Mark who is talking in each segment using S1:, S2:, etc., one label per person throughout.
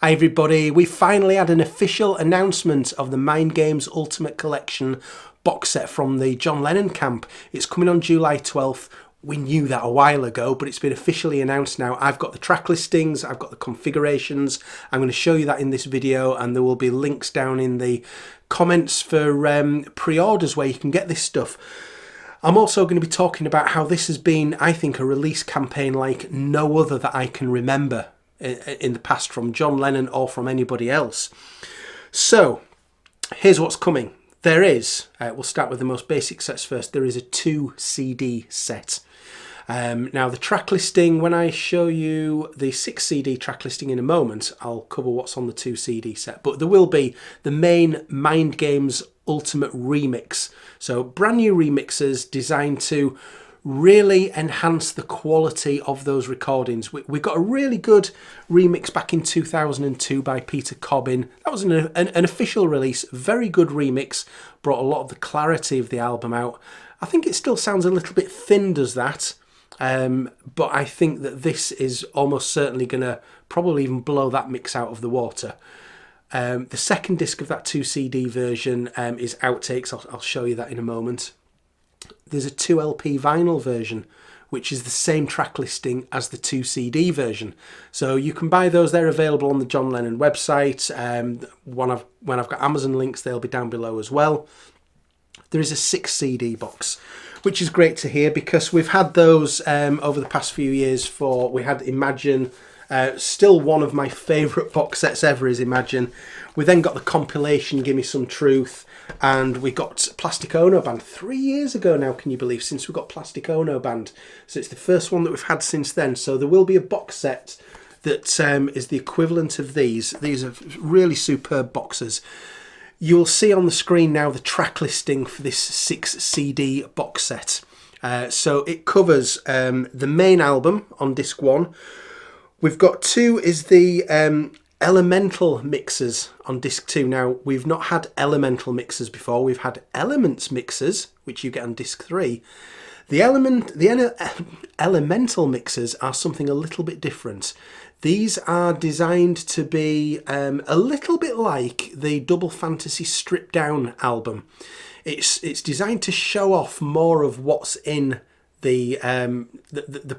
S1: Hi everybody, we finally had an official announcement of the Mind Games Ultimate Collection box set from the John Lennon camp. It's coming on July 12th. We knew that a while ago, but it's been officially announced now. I've got the track listings, I've got the configurations. I'm going to show you that in this video, and there will be links down in the comments for pre-orders where you can get this stuff. I'm also going to be talking about how this has been, I think, a release campaign like no other that I can remember in the past from John Lennon or from anybody else. So here's what's coming. There is, we'll start with the most basic sets first, there is a 2 CD set. Now the track listing, when I show you the 6 CD track listing in a moment, I'll cover what's on the 2 CD set, but there will be the main Mind Games Ultimate Remix. So brand new remixes designed to really enhance the quality of those recordings. We got a really good remix back in 2002 by Peter Cobbin. That was an official release, very good remix, brought a lot of the clarity of the album out. I think it still sounds a little bit thin, does that? But I think that this is almost certainly going to probably even blow that mix out of the water. The second disc of that 2 CD version is outtakes. I'll show you that in a moment. There's a 2 LP vinyl version, which is the same track listing as the 2 CD version. So you can buy those. They're available on the John Lennon website. When I've got Amazon links, they'll be down below as well. There is a 6 CD box, which is great to hear because we've had those over the past few years. We had Imagine, still one of my favourite box sets ever is Imagine. We then got the compilation Gimme Some Truth, and we got Plastic Ono Band 3 years ago now, can you believe, since we got Plastic Ono Band. So it's the first one that we've had since then. So there will be a box set that is the equivalent of these. These are really superb boxes. You'll see on the screen now the track listing for this 6 CD box set. So it covers the main album on disc 1. We've got 2 is the Elemental mixes on disc 2. Now, we've not had Elemental mixes before. We've had Elements mixes, which you get on disc 3. The Elemental mixes are something a little bit different. These are designed to be a little bit like the Double Fantasy Stripped Down album. It's designed to show off more of what's in the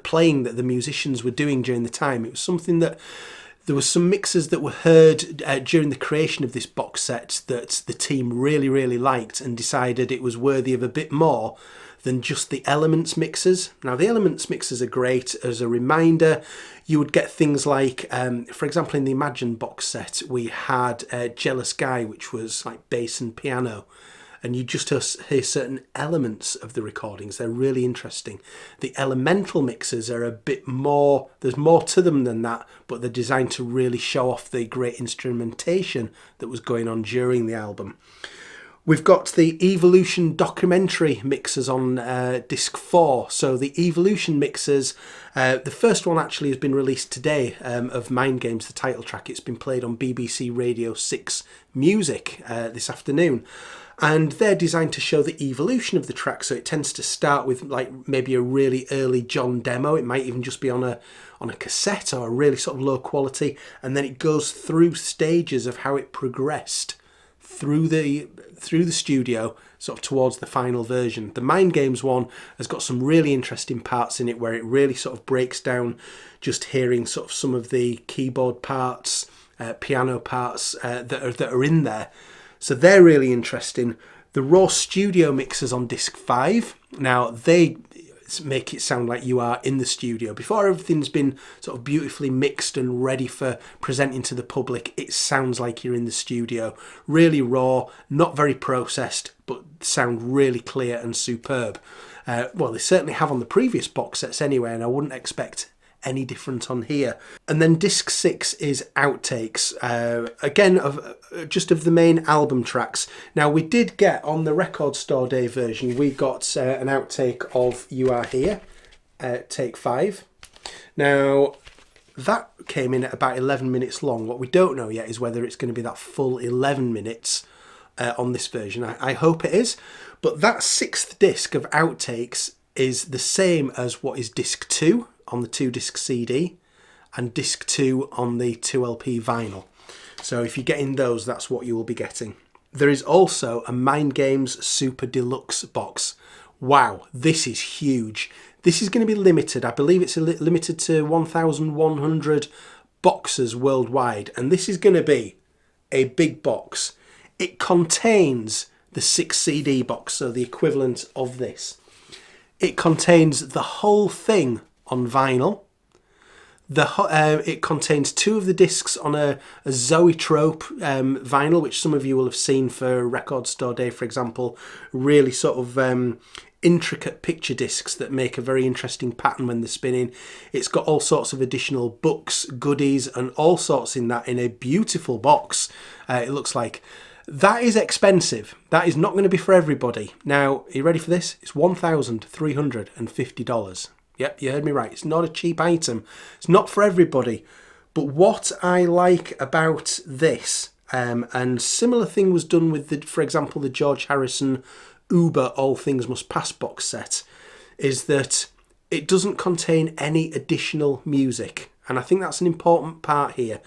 S1: playing that the musicians were doing during the time. It was something that there were some mixes that were heard during the creation of this box set that the team really, really liked and decided it was worthy of a bit more than just the Elements mixes. Now, the Elements mixes are great. As a reminder, you would get things like, for example, in the Imagine box set, we had Jealous Guy, which was like bass and piano. And you just hear certain elements of the recordings. They're really interesting. The Elemental mixes are a bit more, there's more to them than that, but they're designed to really show off the great instrumentation that was going on during the album. We've got the Evolution documentary mixes on disc 4. So the Evolution mixes, the first one actually has been released today of Mind Games, the title track. It's been played on BBC Radio 6 Music this afternoon. And they're designed to show the evolution of the track. So it tends to start with like maybe a really early John demo. It might even just be on a cassette or a really sort of low quality. And then it goes through stages of how it progressed through the studio, sort of towards the final version. The Mind Games one has got some really interesting parts in it where it really sort of breaks down just hearing sort of some of the keyboard parts, piano parts that are in there. So they're really interesting. The raw studio mixers on disc 5. Now, they make it sound like you are in the studio. Before everything's been sort of beautifully mixed and ready for presenting to the public, it sounds like you're in the studio. Really raw, not very processed, but sound really clear and superb. Well, they certainly have on the previous box sets anyway, and I wouldn't expect any different on here. And then disc 6 is outtakes, again just of the main album tracks. Now, we did get on the Record Store Day version, we got an outtake of You Are Here, take 5. Now that came in at about 11 minutes long. What we don't know yet is whether it's going to be that full 11 minutes on this version. I hope it is, but that 6th disc of outtakes is the same as what is disc 2 on the 2 disc CD, and disc 2 on the 2LP vinyl. So if you're getting those, that's what you will be getting. There is also a Mind Games Super Deluxe box. Wow, this is huge. This is going to be limited. I believe it's limited to 1,100 boxes worldwide, and this is going to be a big box. It contains the 6 CD box, so the equivalent of this. It contains the whole thing on vinyl. It contains 2 of the discs on a Zoetrope vinyl, which some of you will have seen for Record Store Day, for example. Really sort of intricate picture discs that make a very interesting pattern when they're spinning. It's got all sorts of additional books, goodies, and all sorts in a beautiful box. It looks like. That is expensive. That is not going to be for everybody. Now, are you ready for this? It's $1,350. Yep, you heard me right. It's not a cheap item. It's not for everybody. But what I like about this, and similar thing was done with, for example, the George Harrison Uber All Things Must Pass box set, is that it doesn't contain any additional music. And I think that's an important part here.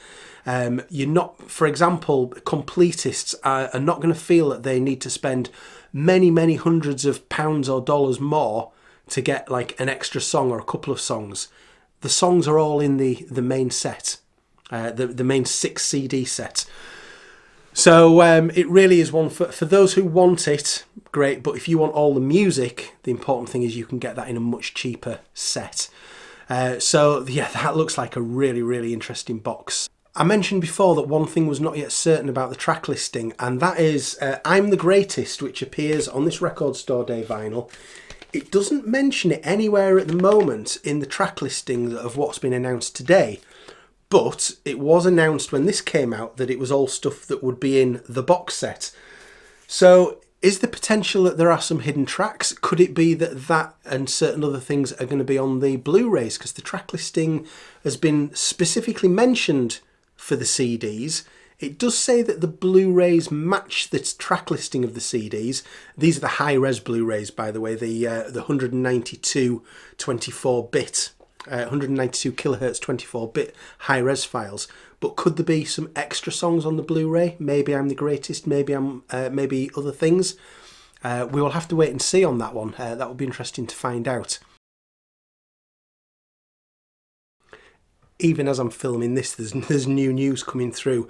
S1: You're not, for example, completists are not going to feel that they need to spend many, many hundreds of pounds or dollars more to get like an extra song or a couple of songs. The songs are all in the main set, the main 6 CD set. So it really is one for those who want it, great. But if you want all the music, the important thing is you can get that in a much cheaper set. So yeah, that looks like a really, really interesting box. I mentioned before that one thing was not yet certain about the track listing, and that is I'm the Greatest, which appears on this Record Store Day vinyl. It doesn't mention it anywhere at the moment in the track listing of what's been announced today, but it was announced when this came out that it was all stuff that would be in the box set. So is the potential that there are some hidden tracks? Could it be that and certain other things are going to be on the Blu-rays? Because the track listing has been specifically mentioned for the CDs. It does say that the Blu-rays match the track listing of the CDs. These are the high-res Blu-rays, by the way, the 192 24-bit, 192 kilohertz 24-bit high-res files. But could there be some extra songs on the Blu-ray? Maybe I'm the Greatest, maybe other things. We will have to wait and see on that one. That will be interesting to find out. Even as I'm filming this, there's new news coming through.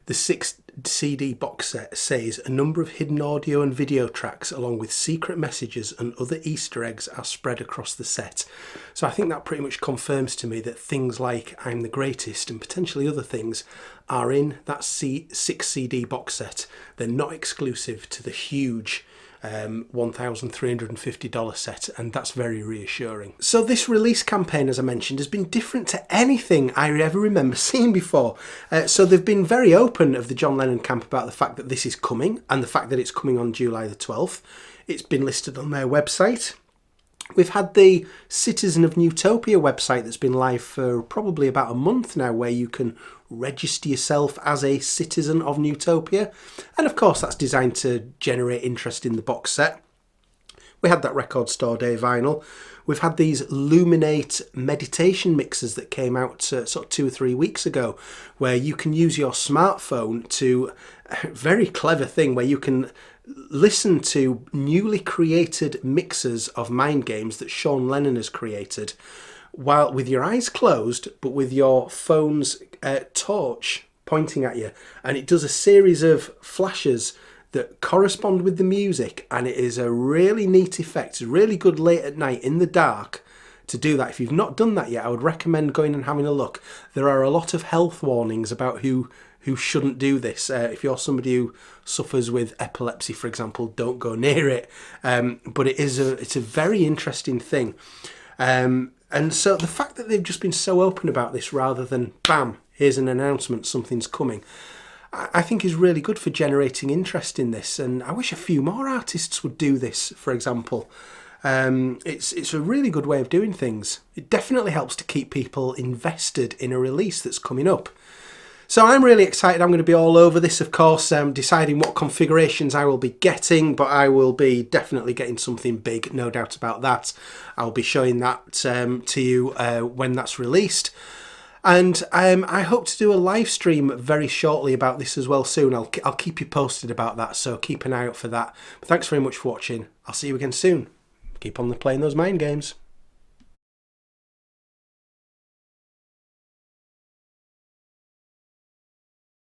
S1: The 6 CD box set says a number of hidden audio and video tracks along with secret messages and other Easter eggs are spread across the set. So I think that pretty much confirms to me that things like I'm the Greatest and potentially other things are in that 6 CD box set. They're not exclusive to the huge $1,350 set, and that's very reassuring. So this release campaign, as I mentioned, has been different to anything I ever remember seeing before. So they've been very open of the John Lennon camp about the fact that this is coming and the fact that it's coming on July the 12th. It's been listed on their website. We've had the Citizen of Newtopia website that's been live for probably about a month now, where you can register yourself as a citizen of Newtopia. And of course, that's designed to generate interest in the box set. We had that Record Store Day vinyl. We've had these Luminate meditation mixers that came out sort of 2 or 3 weeks ago, where you can use your smartphone to, a very clever thing, where you can listen to newly created mixes of Mind Games that Sean Lennon has created, while with your eyes closed, but with your phone's torch pointing at you. And it does a series of flashes that correspond with the music, and it is a really neat effect. It's really good late at night in the dark to do that. If you've not done that yet, I would recommend going and having a look. There are a lot of health warnings about who shouldn't do this. If you're somebody who suffers with epilepsy, for example, don't go near it. But it's a very interesting thing. And so the fact that they've just been so open about this rather than, bam, here's an announcement, something's coming, I think is really good for generating interest in this. And I wish a few more artists would do this, for example. It's a really good way of doing things. It definitely helps to keep people invested in a release that's coming up. So I'm really excited. I'm going to be all over this, of course, deciding what configurations I will be getting, but I will be definitely getting something big, no doubt about that. I'll be showing that to you when that's released. And I hope to do a live stream very shortly about this as well soon. I'll keep you posted about that, so keep an eye out for that. But thanks very much for watching. I'll see you again soon. Keep on playing those mind games.